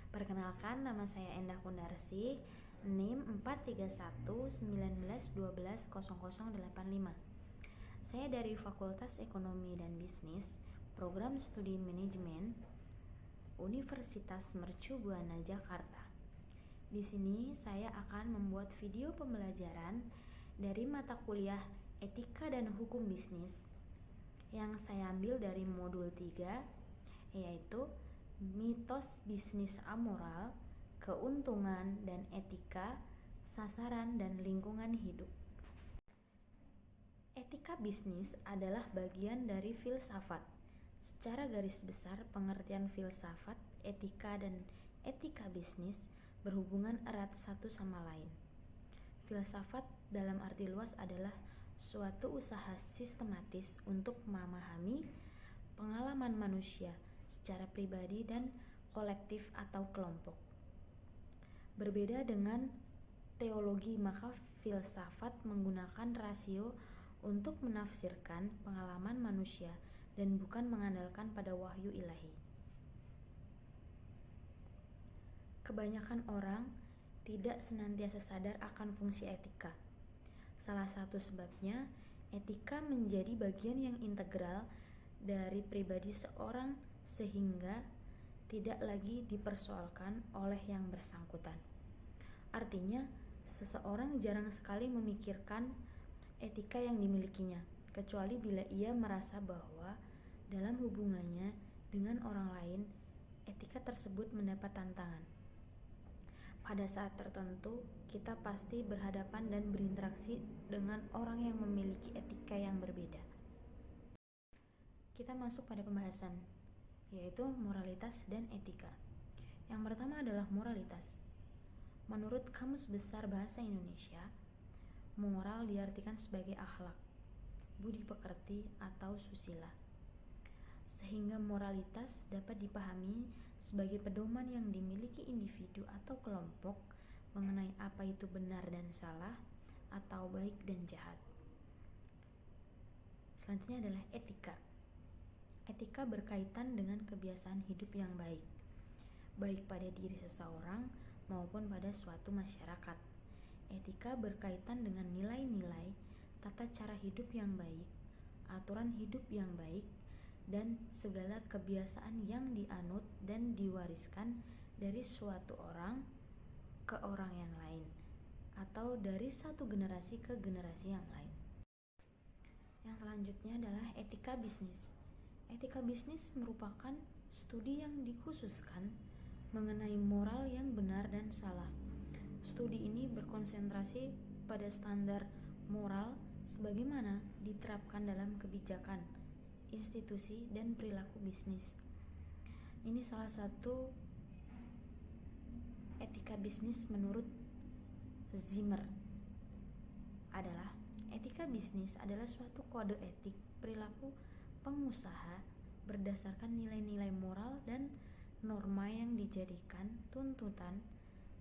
Perkenalkan, nama saya Endah Kundarsih, NIM 4319121200085. Saya dari Fakultas Ekonomi dan Bisnis, Program Studi Manajemen, Universitas Mercu Buana Jakarta. Di sini saya akan membuat video pembelajaran dari mata kuliah Etika dan Hukum Bisnis yang saya ambil dari modul 3, yaitu mitos bisnis amoral, keuntungan dan etika, sasaran dan lingkungan hidup. Etika bisnis adalah bagian dari filsafat. Secara garis besar, pengertian filsafat, etika, dan etika bisnis berhubungan erat satu sama lain. Filsafat dalam arti luas adalah suatu usaha sistematis untuk memahami pengalaman manusia secara pribadi dan kolektif atau kelompok. Berbeda dengan teologi, maka filsafat menggunakan rasio untuk menafsirkan pengalaman manusia dan bukan mengandalkan pada wahyu ilahi. Kebanyakan orang tidak senantiasa sadar akan fungsi etika. Salah satu sebabnya, etika menjadi bagian yang integral dari pribadi seorang sehingga tidak lagi dipersoalkan oleh yang bersangkutan. Artinya, seseorang jarang sekali memikirkan etika yang dimilikinya, kecuali bila ia merasa bahwa dalam hubungannya dengan orang lain, etika tersebut mendapat tantangan. Pada saat tertentu, kita pasti berhadapan dan berinteraksi dengan orang yang memiliki etika yang berbeda. Kita masuk pada pembahasan, yaitu moralitas dan etika. Yang pertama adalah moralitas. Menurut Kamus Besar Bahasa Indonesia, moral diartikan sebagai akhlak, budi pekerti atau susila. Sehingga moralitas dapat dipahami sebagai pedoman yang dimiliki individu atau kelompok mengenai apa itu benar dan salah atau baik dan jahat. Selanjutnya adalah etika. Etika berkaitan dengan kebiasaan hidup yang baik, baik pada diri seseorang maupun pada suatu masyarakat. Etika berkaitan dengan nilai-nilai, tata cara hidup yang baik, aturan hidup yang baik, dan segala kebiasaan yang dianut dan diwariskan dari suatu orang ke orang yang lain, atau dari satu generasi ke generasi yang lain. Yang selanjutnya adalah etika bisnis. Etika bisnis merupakan studi yang dikhususkan mengenai moral yang benar dan salah. Studi ini berkonsentrasi pada standar moral sebagaimana diterapkan dalam kebijakan, institusi, dan perilaku bisnis. Ini salah satu etika bisnis menurut Zimmer adalah etika bisnis adalah suatu kode etik perilaku pengusaha berdasarkan nilai-nilai moral dan norma yang dijadikan tuntutan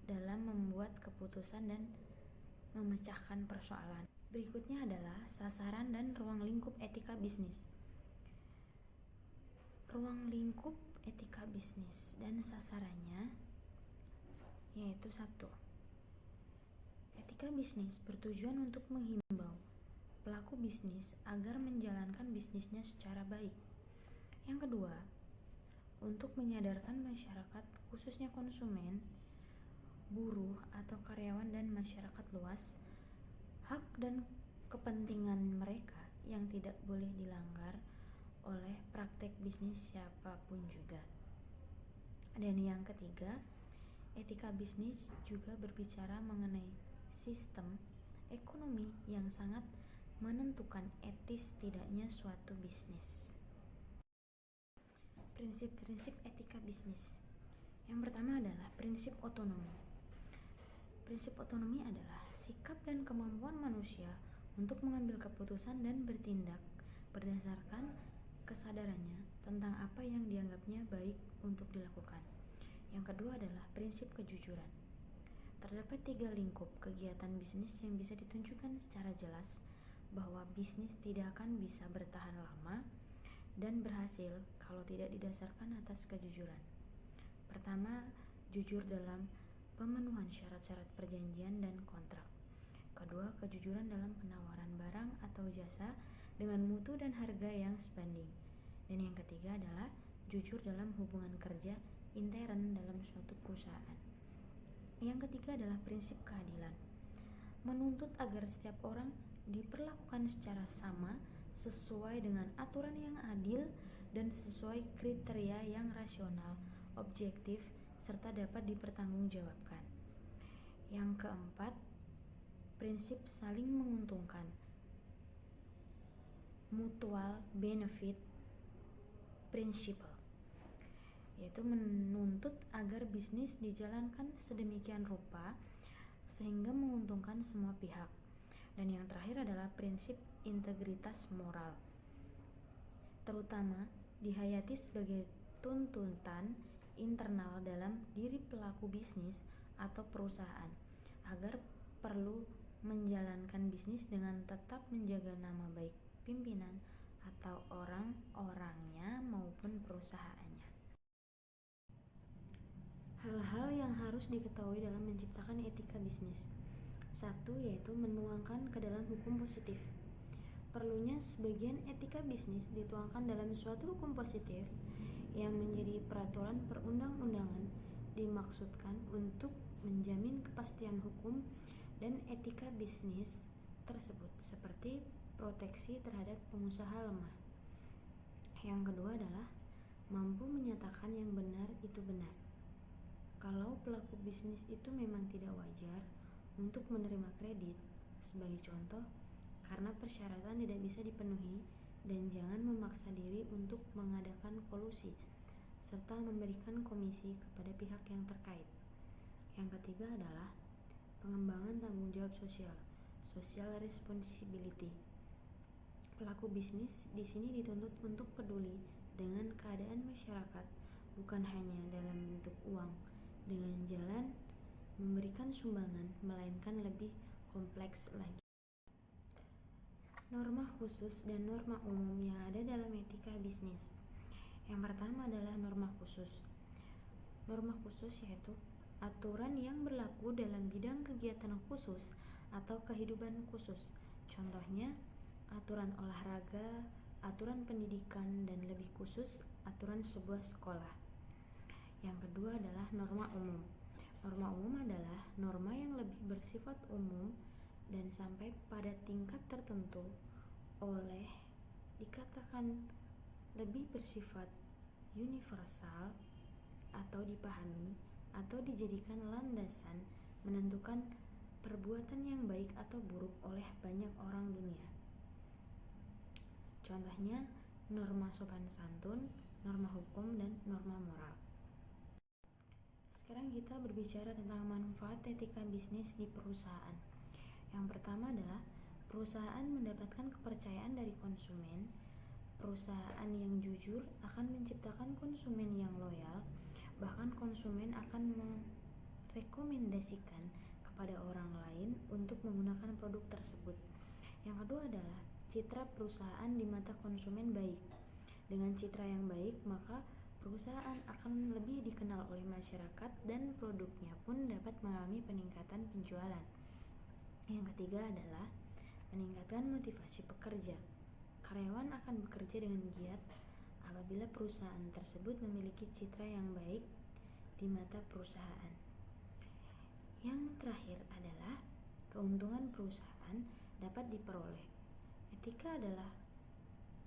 dalam membuat keputusan dan memecahkan persoalan. Berikutnya adalah sasaran dan ruang lingkup etika bisnis. Ruang lingkup etika bisnis dan sasarannya yaitu 1. Etika bisnis bertujuan untuk menghimbau pelaku bisnis agar menjalankan bisnisnya secara baik. Yang kedua, untuk menyadarkan masyarakat, khususnya konsumen, buruh atau karyawan dan masyarakat luas, hak dan kepentingan mereka yang tidak boleh dilanggar oleh praktek bisnis siapapun juga. Dan yang ketiga, etika bisnis juga berbicara mengenai sistem ekonomi yang sangat menentukan etis tidaknya suatu bisnis. Prinsip-prinsip etika bisnis. Yang pertama adalah prinsip otonomi. Prinsip otonomi adalah sikap dan kemampuan manusia untuk mengambil keputusan dan bertindak berdasarkan kesadarannya tentang apa yang dianggapnya baik untuk dilakukan. Yang kedua adalah prinsip kejujuran. Terdapat 3 lingkup kegiatan bisnis yang bisa ditunjukkan secara jelas bahwa bisnis tidak akan bisa bertahan lama dan berhasil kalau tidak didasarkan atas kejujuran. Pertama, jujur dalam pemenuhan syarat-syarat perjanjian dan kontrak. Kedua, kejujuran dalam penawaran barang atau jasa dengan mutu dan harga yang sebanding. Dan yang ketiga adalah jujur dalam hubungan kerja intern dalam suatu perusahaan. Yang ketiga adalah prinsip keadilan. Menuntut agar setiap orang diperlakukan secara sama sesuai dengan aturan yang adil dan sesuai kriteria yang rasional, objektif, serta dapat dipertanggungjawabkan. Yang keempat, prinsip saling menguntungkan, mutual benefit principle, yaitu menuntut agar bisnis dijalankan sedemikian rupa sehingga menguntungkan semua pihak. Dan yang terakhir adalah prinsip integritas moral, terutama dihayati sebagai tuntutan internal dalam diri pelaku bisnis atau perusahaan agar perlu menjalankan bisnis dengan tetap menjaga nama baik pimpinan atau orang-orangnya maupun perusahaannya. Hal-hal yang harus diketahui dalam menciptakan etika bisnis. 1. Yaitu menuangkan ke dalam hukum positif. Perlunya sebagian etika bisnis dituangkan dalam suatu hukum positif yang menjadi peraturan perundang-undangan dimaksudkan untuk menjamin kepastian hukum dan etika bisnis tersebut, seperti proteksi terhadap pengusaha lemah. Yang kedua adalah mampu menyatakan yang benar itu benar. Kalau pelaku bisnis itu memang tidak wajar untuk menerima kredit, sebagai contoh, karena persyaratan tidak bisa dipenuhi, dan jangan memaksa diri untuk mengadakan kolusi, serta memberikan komisi kepada pihak yang terkait. Yang ketiga adalah pengembangan tanggung jawab sosial, social responsibility. Pelaku bisnis di sini dituntut untuk peduli dengan keadaan masyarakat, bukan hanya dalam bentuk uang, dengan jalan memberikan sumbangan, melainkan lebih kompleks lagi. Norma khusus dan norma umum yang ada dalam etika bisnis. Yang pertama adalah norma khusus. Norma khusus yaitu aturan yang berlaku dalam bidang kegiatan khusus atau kehidupan khusus. Contohnya, aturan olahraga, aturan pendidikan, dan lebih khusus, aturan sebuah sekolah. Yang kedua adalah norma umum. Norma umum adalah norma yang lebih bersifat umum dan sampai pada tingkat tertentu, oleh dikatakan lebih bersifat universal atau dipahami atau dijadikan landasan menentukan perbuatan yang baik atau buruk oleh banyak orang dunia. Contohnya, norma sopan santun, norma hukum, dan norma moral. Sekarang kita berbicara tentang manfaat etika bisnis di perusahaan. Yang pertama adalah perusahaan mendapatkan kepercayaan dari konsumen. Perusahaan yang jujur akan menciptakan konsumen yang loyal, bahkan konsumen akan merekomendasikan kepada orang lain untuk menggunakan produk tersebut. Yang kedua adalah citra perusahaan di mata konsumen baik. Dengan citra yang baik, maka perusahaan akan lebih dikenal oleh masyarakat dan produknya pun dapat mengalami peningkatan penjualan. Yang ketiga adalah meningkatkan motivasi pekerja. Karyawan akan bekerja dengan giat apabila perusahaan tersebut memiliki citra yang baik di mata perusahaan. Yang terakhir adalah keuntungan perusahaan dapat diperoleh. Etika adalah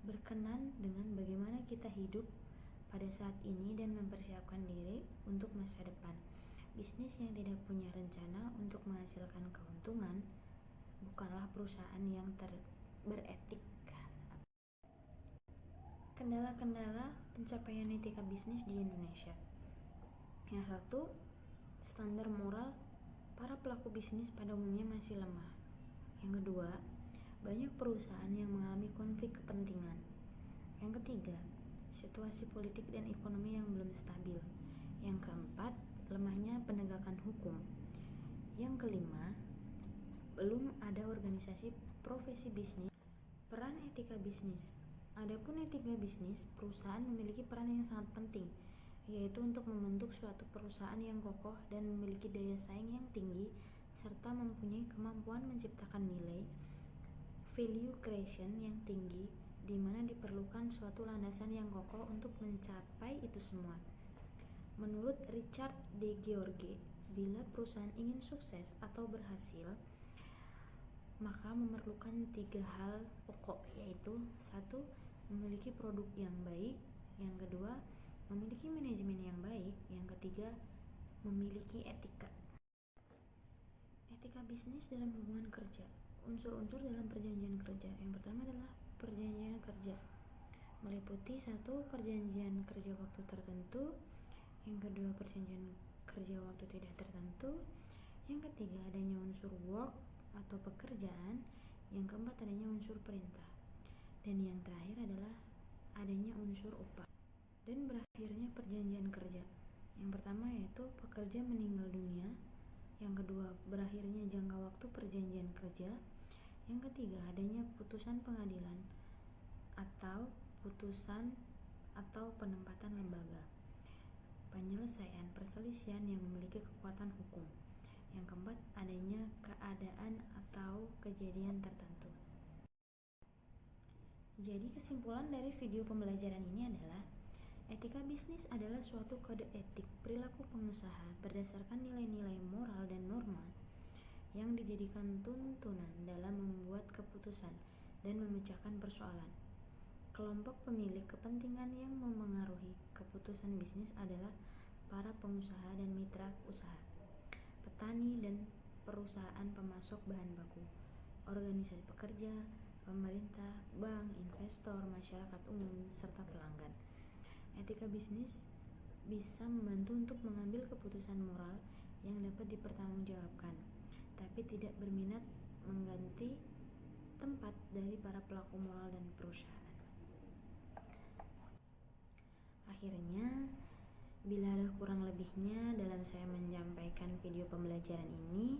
berkenan dengan bagaimana kita hidup pada saat ini dan mempersiapkan diri untuk masa depan. Bisnis yang tidak punya rencana untuk menghasilkan keuntungan bukanlah perusahaan yang beretik. Kendala-kendala pencapaian etika bisnis di Indonesia. Yang satu, standar moral para pelaku bisnis pada umumnya masih lemah. Yang kedua, banyak perusahaan yang mengalami konflik kepentingan. Yang ketiga, situasi politik dan ekonomi yang belum stabil. Yang keempat, lemahnya penegakan hukum. Yang kelima, belum ada organisasi profesi bisnis. Peran etika bisnis. Adapun etika bisnis, perusahaan memiliki peran yang sangat penting yaitu untuk membentuk suatu perusahaan yang kokoh dan memiliki daya saing yang tinggi serta mempunyai kemampuan menciptakan nilai value creation yang tinggi, di mana diperlukan suatu landasan yang kokoh untuk mencapai itu semua. Menurut Richard D. George, bila perusahaan ingin sukses atau berhasil, maka memerlukan 3 hal pokok, yaitu 1. Memiliki produk yang baik, yang kedua, memiliki manajemen yang baik, yang ketiga, memiliki etika. Etika bisnis dalam hubungan kerja. Unsur-unsur dalam perjanjian kerja. Yang pertama adalah perjanjian kerja, meliputi 1. Perjanjian kerja waktu tertentu, yang kedua perjanjian kerja waktu tidak tertentu, yang ketiga adanya unsur work atau pekerjaan, yang keempat adanya unsur perintah, dan yang terakhir adalah adanya unsur upah. Dan berakhirnya perjanjian kerja. Yang pertama yaitu pekerja meninggal dunia, yang kedua berakhirnya jangka waktu perjanjian kerja, yang ketiga adanya putusan pengadilan atau putusan atau penempatan lembaga penyelesaian perselisihan yang memiliki kekuatan hukum. Yang keempat, adanya keadaan atau kejadian tertentu. Jadi kesimpulan dari video pembelajaran ini adalah etika bisnis adalah suatu kode etik perilaku pengusaha berdasarkan nilai-nilai moral dan norma yang dijadikan tuntunan dalam membuat keputusan dan memecahkan persoalan. Kelompok pemilik kepentingan yang memengaruhi keputusan bisnis adalah para pengusaha dan mitra usaha, petani dan perusahaan pemasok bahan baku, organisasi pekerja, pemerintah, bank, investor, masyarakat umum, serta pelanggan. Etika bisnis bisa membantu untuk mengambil keputusan moral yang dapat dipertanggungjawabkan, tapi tidak berminat mengganti tempat dari para pelaku moral dan perusahaan. Akhirnya, bila ada kurang lebihnya dalam saya menyampaikan video pembelajaran ini,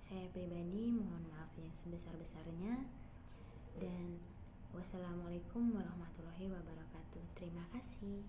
saya pribadi mohon maaf yang sebesar-besarnya, dan wassalamualaikum warahmatullahi wabarakatuh. Terima kasih.